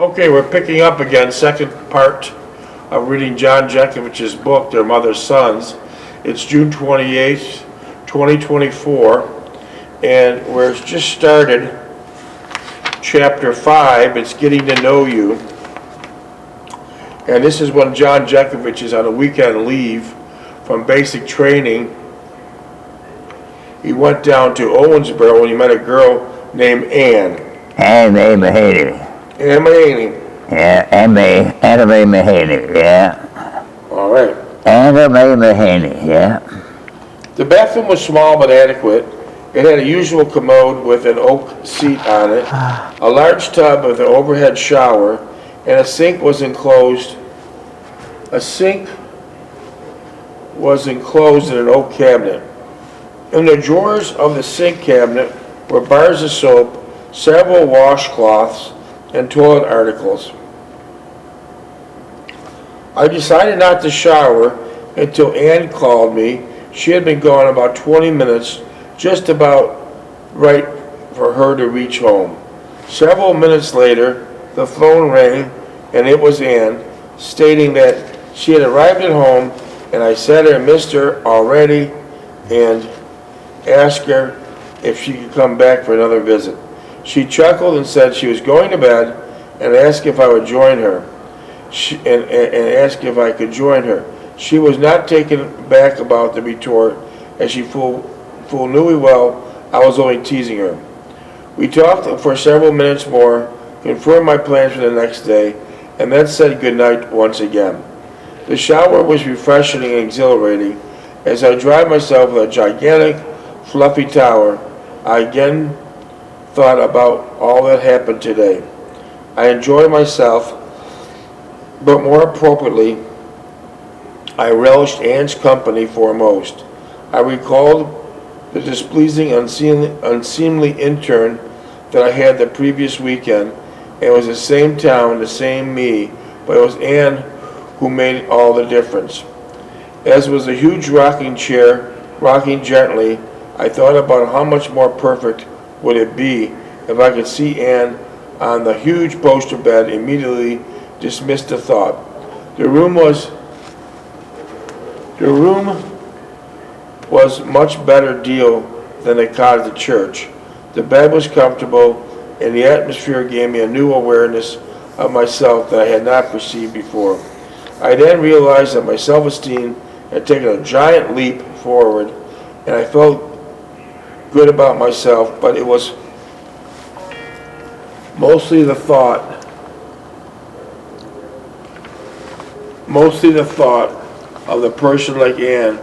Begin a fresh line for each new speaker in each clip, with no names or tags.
Okay, we're picking up again, second part of reading John Jeckovich's book, Their Mother's Sons. It's June 28th, 2024, and we're just started chapter 5, it's Getting to Know You. And this is when John Jeckovich is on a weekend leave from basic training. He went down to Owensboro and he met a girl named Ann.
Anne Mahaney.
Ann Mahaney.
Yeah, Anne Mahaney, yeah.
All right.
Anne Mahaney, yeah.
The bathroom was small but adequate. It had a usual commode with an oak seat on it, a large tub with an overhead shower, and a sink was enclosed. A sink was enclosed in an oak cabinet. In the drawers of the sink cabinet were bars of soap, several washcloths, and toilet articles. I decided not to shower until Ann called me. She had been gone about 20 minutes, just about right for her to reach home. Several minutes later, the phone rang, and it was Ann, stating that she had arrived at home, and I said I missed her already and asked her if she could come back for another visit. She chuckled and said she was going to bed and asked if I would join her, and asked if I could join her. She was not taken aback about the retort, as she full knew well I was only teasing her. We talked for several minutes more, confirmed my plans for the next day, and then said goodnight once again. The shower was refreshing and exhilarating. As I dried myself with a gigantic, fluffy towel, I again thought about all that happened today. I enjoyed myself, but more appropriately, I relished Ann's company foremost. I recalled the displeasing, unseemly intern that I had the previous weekend. It was the same town, the same me, but it was Ann who made all the difference. As was a huge rocking chair, rocking gently, I thought about how much more perfect would it be if I could see Ann on the huge poster bed. Immediately dismissed the thought. The room was much better deal than the cot at the church. The bed was comfortable, and the atmosphere gave me a new awareness of myself that I had not perceived before. I then realized that my self-esteem had taken a giant leap forward, and I felt good about myself, but it was mostly the thought of the person like Ann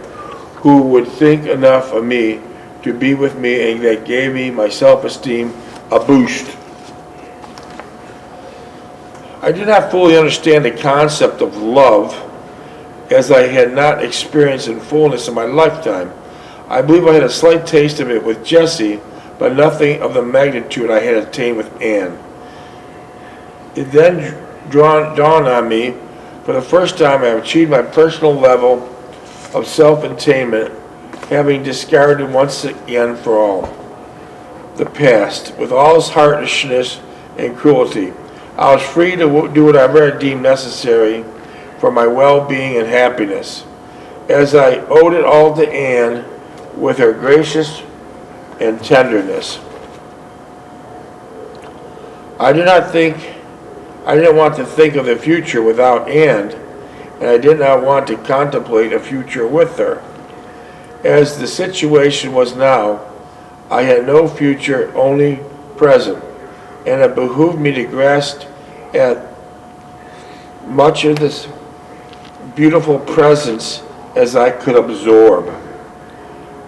who would think enough of me to be with me, and that gave me my self-esteem a boost. I did not fully understand the concept of love, as I had not experienced in fullness in my lifetime. I believe I had a slight taste of it with Jessie, but nothing of the magnitude I had attained with Ann. It then dawned on me, for the first time I have achieved my personal level of self-attainment, having discarded once again for all the past, with all its heartlessness and cruelty. I was free to do whatever I deemed necessary for my well-being and happiness, as I owed it all to Ann with her gracious and tenderness. I didn't want to think of the future without Ann, and I did not want to contemplate a future with her. As the situation was now, I had no future, only present, and it behooved me to grasp at much of this beautiful presence as I could absorb.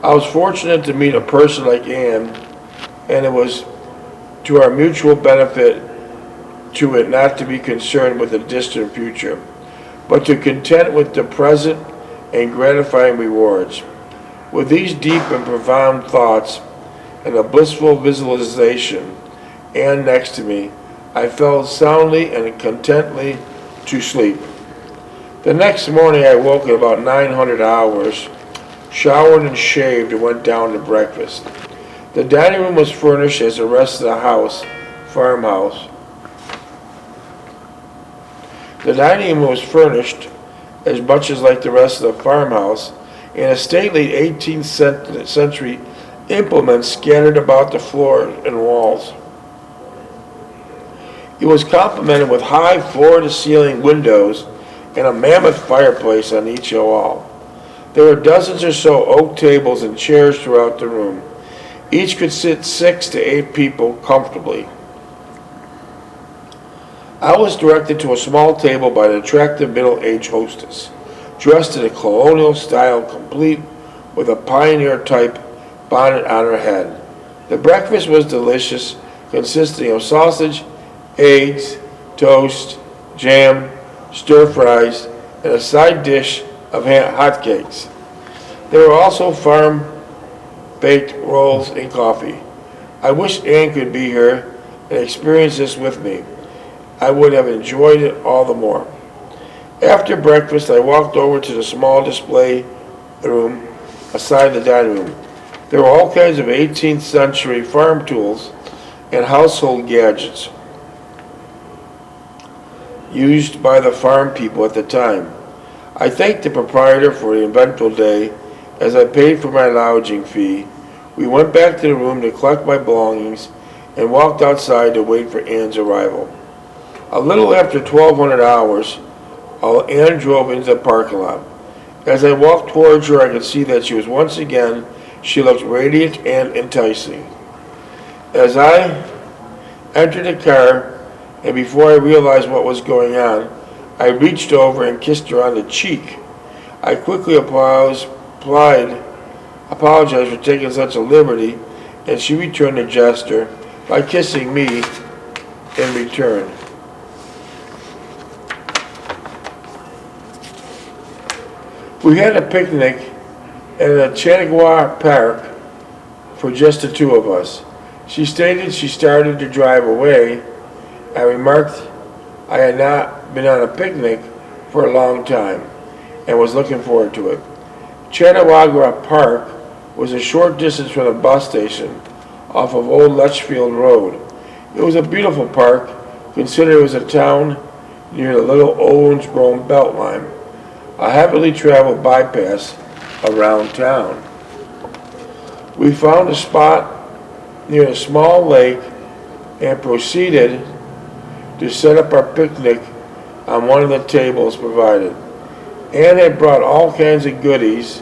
I was fortunate to meet a person like Ann, and it was to our mutual benefit to it not to be concerned with the distant future, but to content with the present and gratifying rewards. With these deep and profound thoughts and a blissful visualization, Ann next to me, I fell soundly and contentedly to sleep. The next morning I woke at about 900 hours, showered and shaved, and went down to breakfast. The dining room was furnished as the rest of the farmhouse. The dining room was furnished as much as like the rest of the farmhouse, and a stately 18th century implements scattered about the floor and walls. It was complemented with high floor-to-ceiling windows and a mammoth fireplace on each wall. There were dozens or so oak tables and chairs throughout the room. Each could sit 6 to 8 people comfortably. I was directed to a small table by an attractive middle-aged hostess, dressed in a colonial style complete with a pioneer-type bonnet on her head. The breakfast was delicious, consisting of sausage, eggs, toast, jam, stir-fries, and a side dish of hotcakes. There were also farm-baked rolls and coffee. I wish Ann could be here and experience this with me. I would have enjoyed it all the more. After breakfast, I walked over to the small display room aside the dining room. There were all kinds of 18th century farm tools and household gadgets used by the farm people at the time. I thanked the proprietor for the eventful day. As I paid for my lodging fee, we went back to the room to collect my belongings and walked outside to wait for Ann's arrival. A little after 1200 hours, Ann drove into the parking lot. As I walked towards her, I could see that she looked radiant and enticing. As I entered the car, and before I realized what was going on, I reached over and kissed her on the cheek. I quickly apologized for taking such a liberty, and she returned the gesture by kissing me in return. We had a picnic at the Chautauqua Park for just the two of us. She stated she started to drive away. I remarked I had not been on a picnic for a long time and was looking forward to it. Chautauqua Park was a short distance from the bus station off of Old Litchfield Road. It was a beautiful park, considering it was a town near the little Owensboro Beltline, a heavily traveled bypass around town. We found a spot near a small lake and proceeded to set up our picnic on one of the tables provided. Ann had brought all kinds of goodies,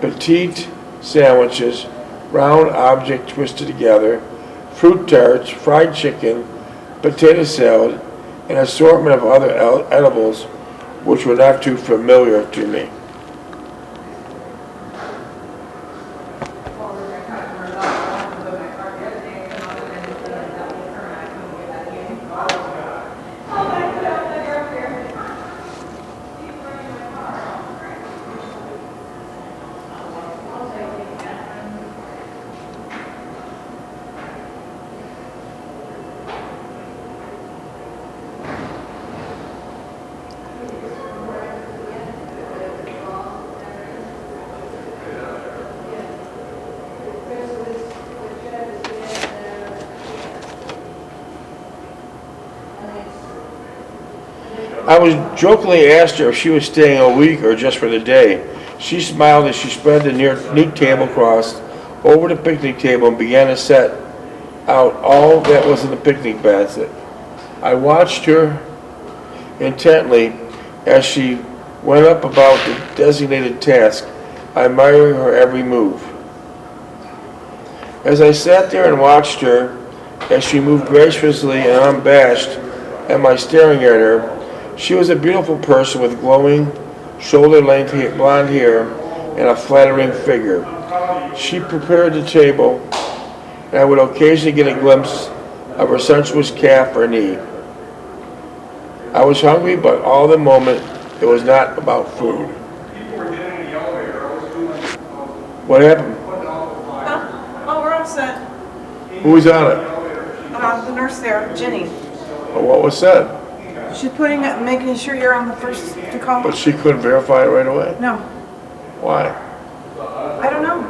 petite sandwiches, round objects twisted together, fruit tarts, fried chicken, potato salad, and an assortment of other edibles which were not too familiar to me. I was jokingly asked her if she was staying a week or just for the day. She smiled as she spread the neat tablecloth over the picnic table and began to set out all that was in the picnic basket. I watched her intently as she went up about the designated task, admiring her every move. As I sat there and watched her as she moved graciously and unabashed at my staring at her, she was a beautiful person with glowing, shoulder-length blonde hair and a flattering figure. She prepared the table, and I would occasionally get a glimpse of her sensuous calf or knee. I was hungry, but all the moment it was not about food. What happened?
Oh, we're all set.
Who was on it?
The nurse there, Jenny.
Or what was said?
She's making sure you're on the first to call.
But she couldn't verify it right away?
No,
Why?
I don't know.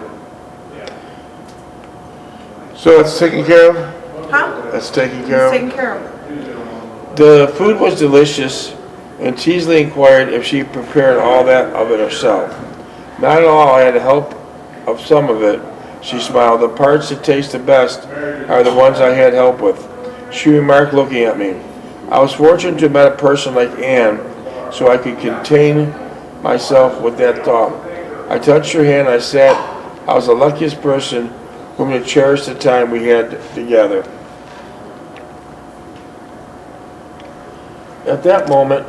So it's taken care of?
Huh?
That's taken care
It's
of?
taken care of.
The food was delicious, and teasingly inquired if she prepared all that of it herself. Not at all, I had help of some of it, she smiled. The parts that taste the best are the ones I had help with, she remarked, looking at me. I was fortunate to have met a person like Anne, so I could contain myself with that thought. I touched her hand, I said I was the luckiest person whom to cherish the time we had together. At that moment,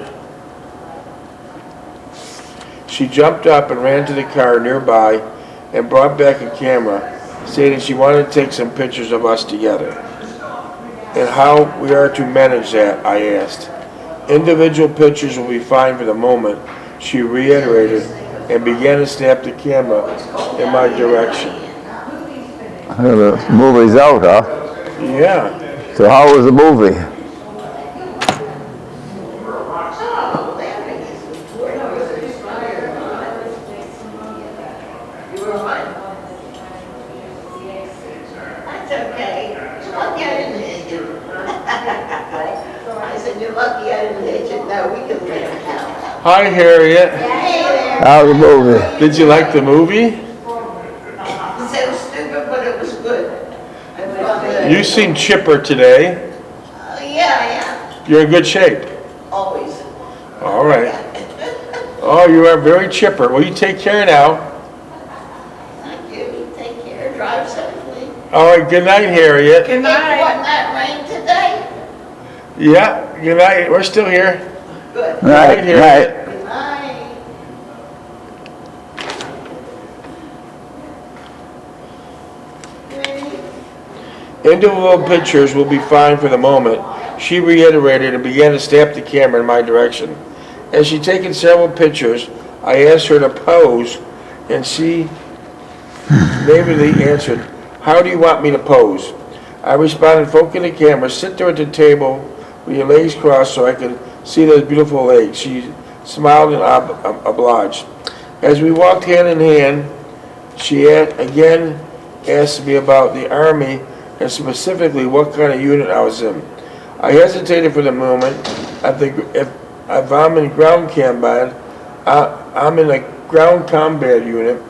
she jumped up and ran to the car nearby and brought back a camera, stating she wanted to take some pictures of us together. And how we are to manage that, I asked. Individual pictures will be fine for the moment, she reiterated, and began to snap the camera in my direction.
The movie's out, huh?
Yeah.
So how was the movie?
That's okay. You're lucky I didn't hit you. I said, you're lucky I didn't hit you. No, we can live now.
Hi, Harriet.
Hey there.
How was the movie?
Did you like the movie?
So stupid, but it was good. I thought that-
You seem chipper today.
Yeah,
You're in good shape.
always.
All right. Oh, you are very chipper. Well, you take care now.
Thank you. Take care. Drive safely.
All right, good night, Harriet.
Good
It
night.
wasn't that rain today?
Yeah, good night. We're still here.
Good.
Right,
Harriet.
right.
Good night.
Individual pictures will be fine for the moment, she reiterated and began to snap the camera in my direction. As she'd taken several pictures, I asked her to pose, and she naively answered, "How do you want me to pose?" I responded, "Focus the camera, sit there at the table with your legs crossed so I can see those beautiful legs." She smiled and obliged. As we walked hand in hand, she again asked me about the Army and specifically what kind of unit I was in. I hesitated for the moment. I think if I'm in ground combat, I'm in a ground combat unit,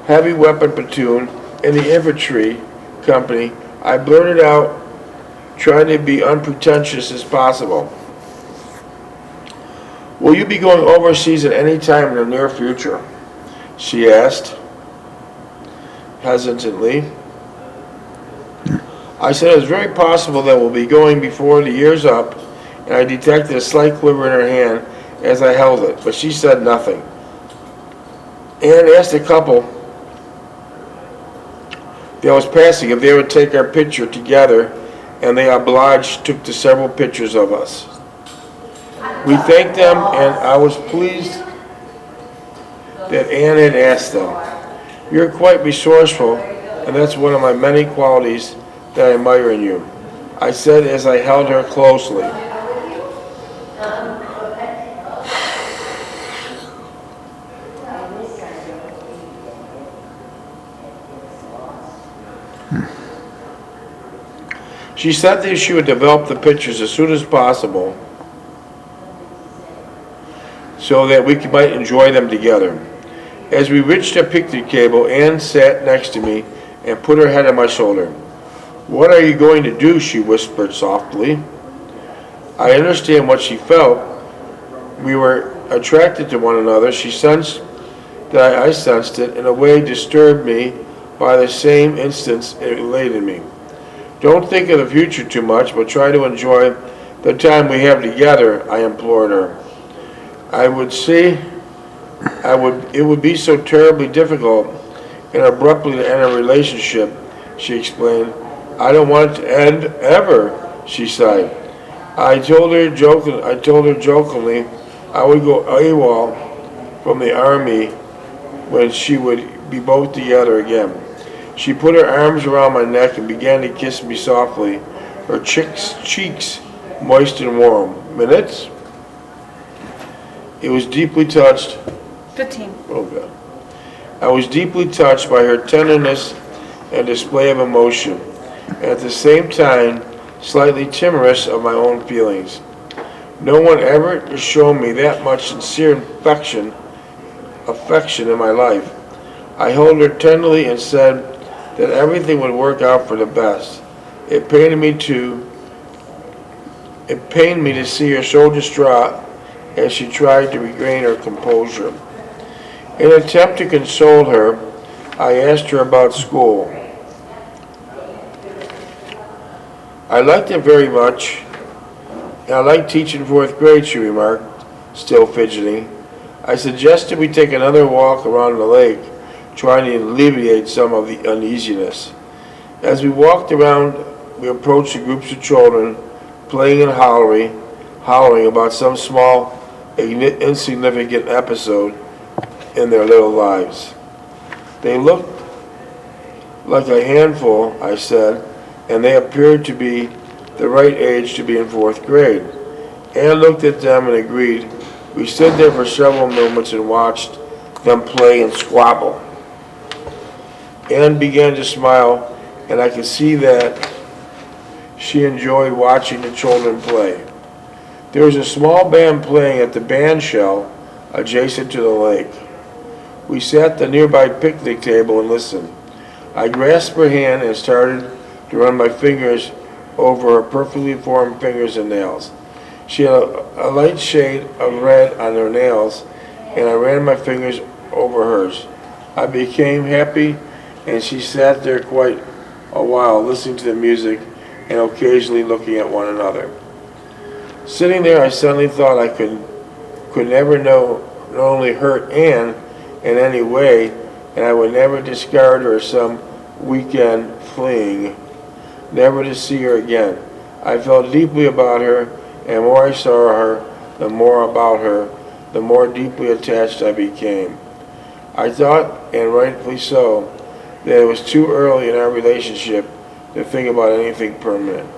heavy weapon platoon, in the infantry company. I blurted out, trying to be unpretentious as possible. "Will you be going overseas at any time in the near future?" she asked, hesitantly. I said it was very possible that we'll be going before the year's up, and I detected a slight quiver in her hand as I held it, but she said nothing. Ann asked the couple that was passing if they would take our picture together, and they obliged, took the several pictures of us. We thanked them, and I was pleased that Ann had asked them. "You're quite resourceful, and that's one of my many qualities that I admire in you," I said as I held her closely. She said that she would develop the pictures as soon as possible so that we might enjoy them together. As we reached a picnic table, Ann sat next to me and put her head on my shoulder. "What are you going to do?" she whispered softly. I understand what she felt. We were attracted to one another. She sensed that I sensed it, in a way disturbed me by the same instance it elated me. "Don't think of the future too much, but try to enjoy the time we have together," I implored her. It would be so terribly difficult and abruptly to end a relationship, she explained. "I don't want it to end ever," she sighed. I told her jokingly I would go AWOL from the Army when she would be both together again. She put her arms around my neck and began to kiss me softly, her cheeks moist and warm. Minutes? It was deeply touched.
15.
Oh God. I was deeply touched by her tenderness and display of emotion, and at the same time slightly timorous of my own feelings. No one ever shown me that much sincere affection in my life. I held her tenderly and said that everything would work out for the best. It pained me to see her so distraught as she tried to regain her composure. In an attempt to console her, I asked her about school. I liked it very much. I like teaching fourth grade, she remarked, still fidgeting. I suggested we take another walk around the lake, trying to alleviate some of the uneasiness. As we walked around, we approached the groups of children playing and hollering about some small, insignificant episode in their little lives. They looked like a handful, I said, and they appeared to be the right age to be in fourth grade. Anne looked at them and agreed. We stood there for several moments and watched them play and squabble. Anne began to smile, and I could see that she enjoyed watching the children play. There was a small band playing at the band shell adjacent to the lake. We sat at the nearby picnic table and listened. I grasped her hand and started to run my fingers over her perfectly formed fingers and nails. She had a light shade of red on her nails, and I ran my fingers over hers. I became happy, and she sat there quite a while listening to the music and occasionally looking at one another. Sitting there, I suddenly thought I could never not only hurt Anne in any way, and I would never discard her as some weekend fling, never to see her again. I felt deeply about her, and the more I saw her, the more about her, the more deeply attached I became. I thought, and rightfully so, that it was too early in our relationship to think about anything permanent.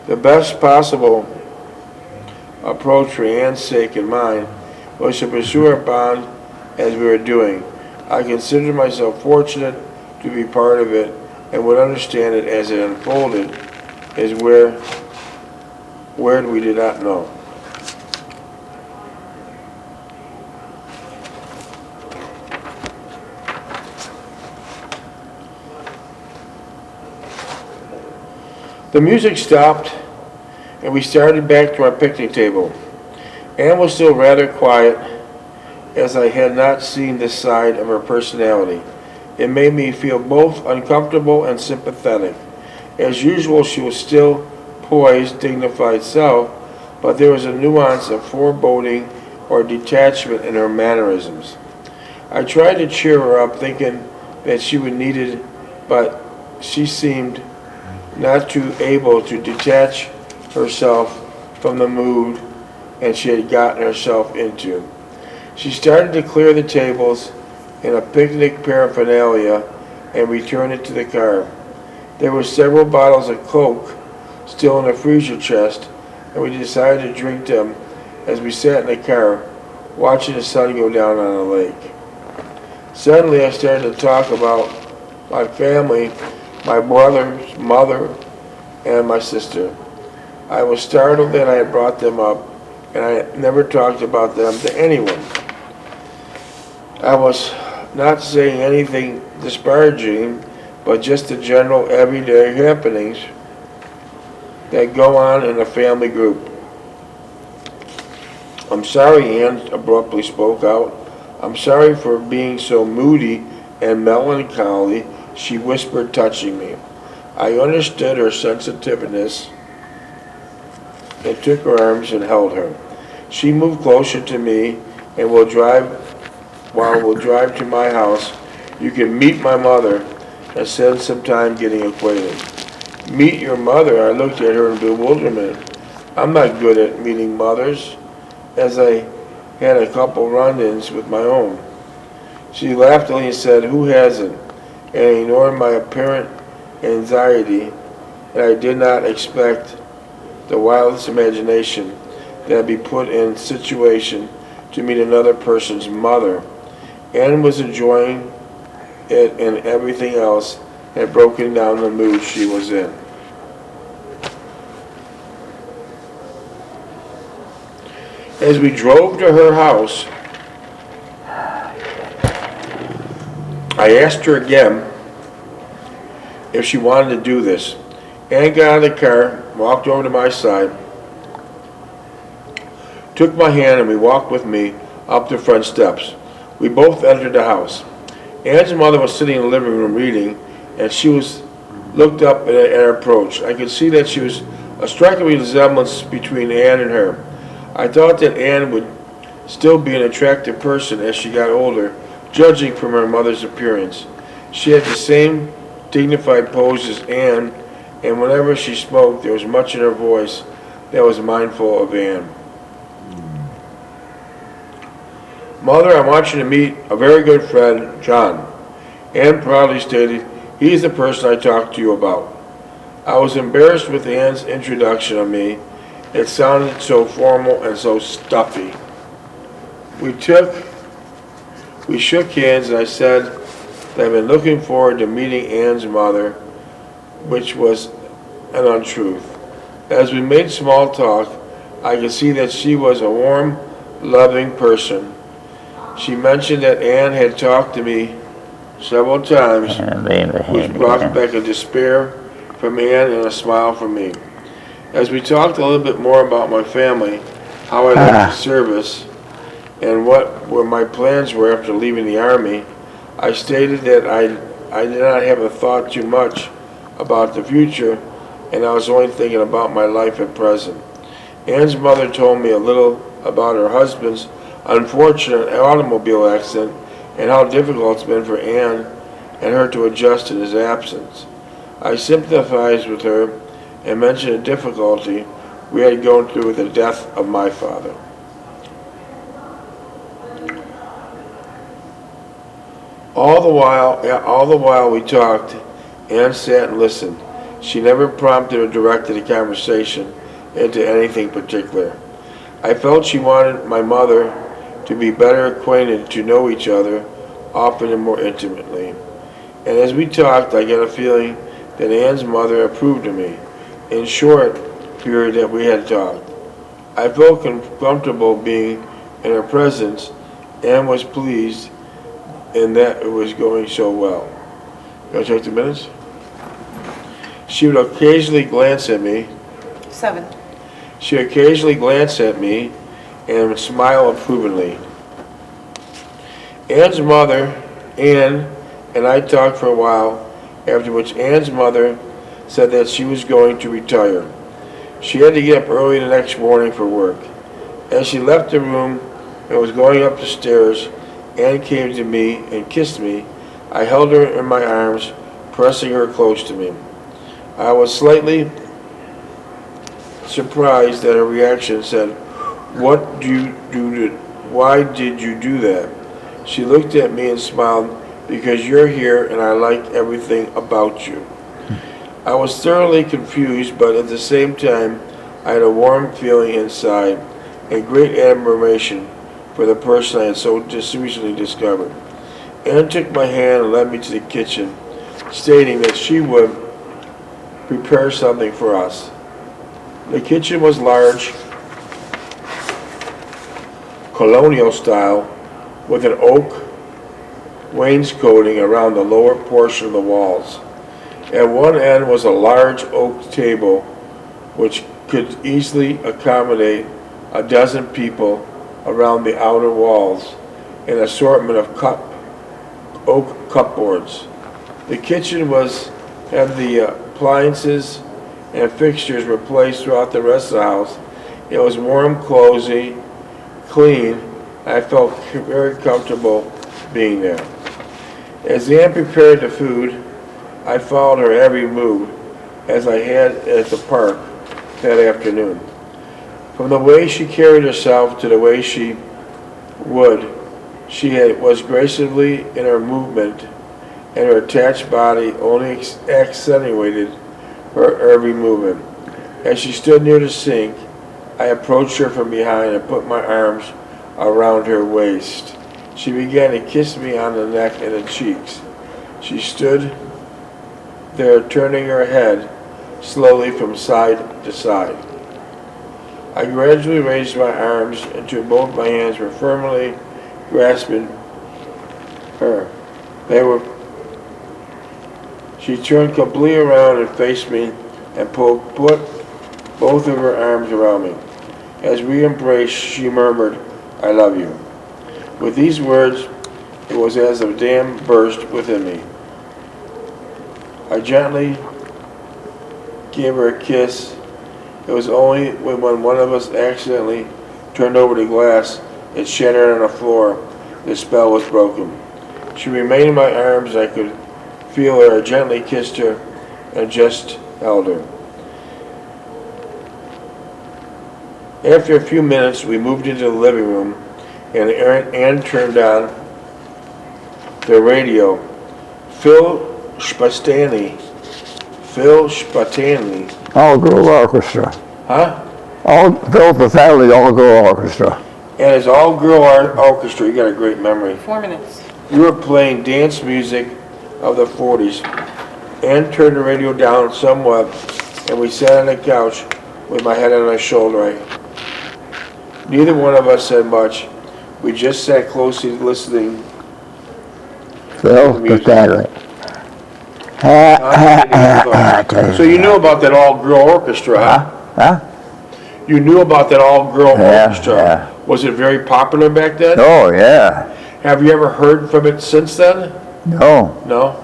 The best possible approach for Anne's sake and mine was to pursue our bond as we were doing. I considered myself fortunate to be part of it and would understand it as it unfolded, as where we did not know. The music stopped, and we started back to our picnic table. Anne was still rather quiet, as I had not seen this side of her personality. It made me feel both uncomfortable and sympathetic. As usual, she was still poised, dignified self, but there was a nuance of foreboding or detachment in her mannerisms. I tried to cheer her up, thinking that she would need it, but she seemed not too able to detach herself from the mood and she had gotten herself into. She started to clear the tables and a picnic paraphernalia and return it to the car. There were several bottles of Coke still in the freezer chest, and we decided to drink them as we sat in the car, watching the sun go down on the lake. Suddenly I started to talk about my family, my brother's mother, and my sister. I was startled that I had brought them up, and I had never talked about them to anyone. I was not saying anything disparaging, but just the general everyday happenings that go on in a family group. I'm sorry, Anne abruptly spoke out. I'm sorry for being so moody and melancholy, she whispered, touching me. I understood her sensitiveness and took her arms and held her. She moved closer to me, and we'll drive to my house. You can meet my mother and spend some time getting acquainted. Meet your mother? I looked at her in bewilderment. I'm not good at meeting mothers, as I had a couple run-ins with my own. She laughed and said, who hasn't? And ignored my apparent anxiety, and I did not expect the wildest imagination that I'd be put in situation to meet another person's mother. Anne was enjoying it, and everything else had broken down the mood she was in. As we drove to her house, I asked her again if she wanted to do this. Ann got out of the car, walked over to my side, took my hand, and we walked with me up the front steps. We both entered the house. Ann's mother was sitting in the living room reading, and she looked up at our approach. I could see that she was a striking resemblance between Ann and her. I thought that Ann would still be an attractive person as she got older, judging from her mother's appearance. She had the same dignified pose as Ann, and whenever she spoke, there was much in her voice that was mindful of Ann. Mother, I want you to meet a very good friend, John. Ann proudly stated, he's the person I talked to you about. I was embarrassed with Ann's introduction of me. It sounded so formal and so stuffy. We shook hands, and I said that I've been looking forward to meeting Ann's mother, which was an untruth. As we made small talk, I could see that she was a warm, loving person. She mentioned that Ann had talked to me several times, which brought back a despair from Ann and a smile from me. As we talked a little bit more about my family, how I liked the service, and what my plans were after leaving the Army, I stated that I did not have a thought too much about the future, and I was only thinking about my life at present. Ann's mother told me a little about her husband's unfortunate automobile accident and how difficult it's been for Ann and her to adjust in his absence. I sympathized with her and mentioned the difficulty we had gone through with the death of my father. All the while we talked, Ann sat and listened. She never prompted or directed the conversation into anything particular. I felt she wanted my mother to be better acquainted, to know each other often and more intimately. And as we talked, I got a feeling that Ann's mother approved of me. In short period that we had talked, I felt comfortable being in her presence and was pleased in that it was going so well. Can I take the minutes? She would occasionally glance at me.
7.
She would occasionally glance at me and would smile approvingly. Ann's mother, Ann, and I talked for a while, after which Ann's mother said that she was going to retire. She had to get up early the next morning for work. As she left the room and was going up the stairs, Ann came to me and kissed me. I held her in my arms, pressing her close to me. I was slightly surprised at her reaction and said, why did you do that? She looked at me and smiled, because you're here and I like everything about you. I was thoroughly confused, but at the same time, I had a warm feeling inside and great admiration for the person I had so just recently discovered. Ann took my hand and led me to the kitchen, stating that she would prepare something for us. The kitchen was large, colonial style, with an oak wainscoting around the lower portion of the walls. At one end was a large oak table which could easily accommodate a dozen people around the outer walls, an assortment of oak cupboards. The kitchen had the appliances and fixtures were placed throughout the rest of the house. It was warm, cozy, clean. I felt very comfortable being there. As Ann prepared the food, I followed her every move, as I had at the park that afternoon. From the way she carried herself to the way she was gracefully in her movement, and her attached body only accentuated her every movement. As she stood near the sink, I approached her from behind and put my arms around her waist. She began to kiss me on the neck and the cheeks. She stood there, turning her head slowly from side to side. I gradually raised my arms until both my hands were firmly grasping her. She turned completely around and faced me and put both of her arms around me. As we embraced, she murmured, "I love you." With these words, it was as a dam burst within me. I gently gave her a kiss. It was only when one of us accidentally turned over the glass, it shattered on the floor. The spell was broken. She remained in my arms. I could feel her. I gently kissed her and just held her. After a few minutes, we moved into the living room, and Ann turned on the radio. Phil Spatani,
All-girl orchestra.
huh?
Phil Spatani, all-girl orchestra.
And his all-girl orchestra, you got a great memory.
4 minutes.
We were playing dance music of the 40s. Ann turned the radio down somewhat, and we sat on the couch with my head on her shoulder. Neither one of us said much. We just sat closely listening.
Phil Spatani.
So you knew about that all-girl orchestra, huh?
Huh?
You knew about that all-girl
Yeah,
orchestra.
yeah.
Was it very popular back then?
Oh, yeah.
Have you ever heard from it since then?
No.
No?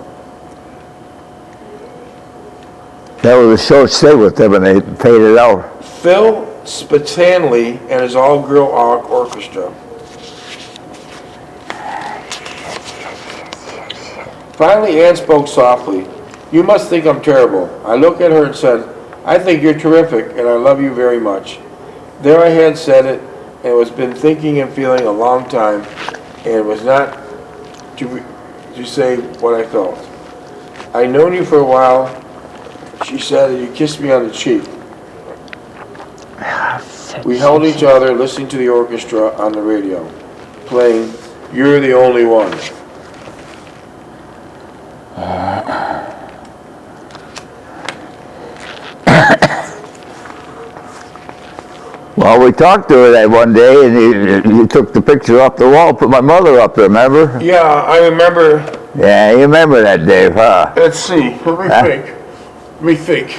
That was a short stay with them and they faded out.
Phil Spatani and his all-girl orchestra. Finally, Ann spoke softly. "You must think I'm terrible." I looked at her and said, "I think you're terrific, and I love you very much." There I had said it, and was been thinking and feeling a long time, and it was not to say what I felt. "I've known you for a while," she said, "and you kissed me on the cheek." We held each other, listening to the orchestra on the radio, playing "You're the Only One."
Well, we talked to her that one day, and you took the picture off the wall, put my mother up there, remember?
Yeah, I remember.
Yeah, you remember that, Dave, huh?
Let's see. Let me
Huh?
think. Let me think.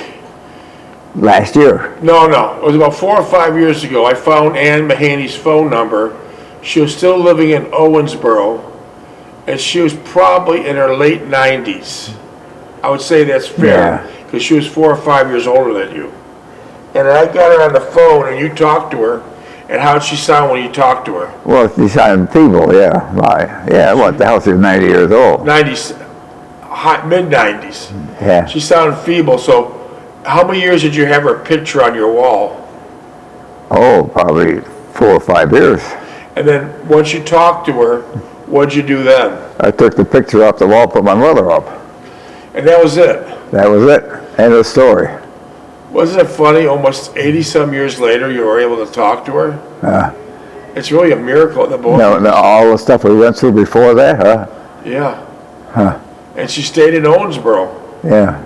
Last year.
No, it was about 4 or 5 years ago. I found Ann Mahaney's phone number. She was still living in Owensboro, and she was probably in her late 90s. I would say that's fair, because she was 4 or 5 years older than you. And I got her on the phone, and you talked to her, and how'd she sound when you talked to her?
Well, she sounded feeble, yeah. Right. Yeah, what the hell, she was 90 years old.
90s, mid-90s.
Yeah.
She sounded feeble, so how many years did you have her picture on your wall?
Oh, probably 4 or 5 years.
And then, once you talked to her, what'd you do then?
I took the picture off the wall, put my mother up.
And that was it.
That was it. End of the story.
Wasn't it funny, almost 80-some years later, you were able to talk to her? It's really a miracle that both.
No, all the stuff we went through before that, huh?
Yeah.
Huh.
And she stayed in Owensboro.
Yeah.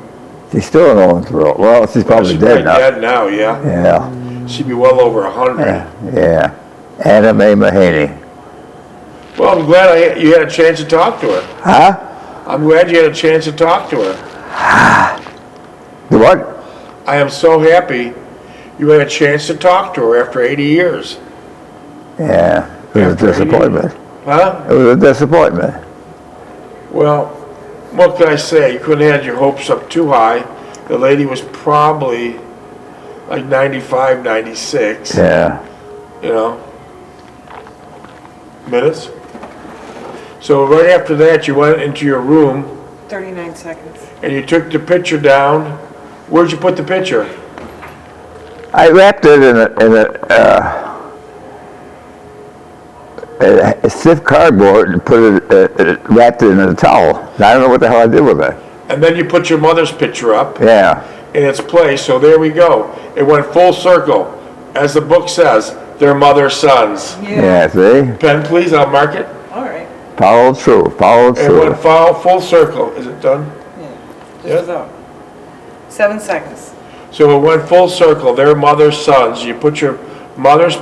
She's still in Owensboro. Well, she's probably dead now.
Dead now, yeah.
Yeah.
She'd be well over 100.
Yeah. Anna Mae Mahaney.
Well, I'm glad you had a chance to talk to her.
Huh?
I'm glad you had a chance to talk to her.
The what?
I am so happy you had a chance to talk to her after 80 years.
Yeah. It was a
After 80
disappointment.
Huh?
It was a disappointment.
Well, what can I say? You couldn't have had your hopes up too high. The lady was probably like 95, 96.
Yeah.
You know, minutes. So right after that, you went into your room
39 seconds.
and you took the picture down. Where'd you put the picture?
I wrapped it in a stiff cardboard and put it, wrapped it in a towel. I don't know what the hell I did with it.
And then you put your mother's picture up
Yeah.
in its place. So there we go. It went full circle. As the book says, they're mother sons.
Yeah, see?
Pen, please, I'll mark it.
All right.
Follow through, follow
It
through.
went full circle. Is it done?
Yeah. Just about. 7 seconds.
So it went full circle. They're mother sons. You put your mother's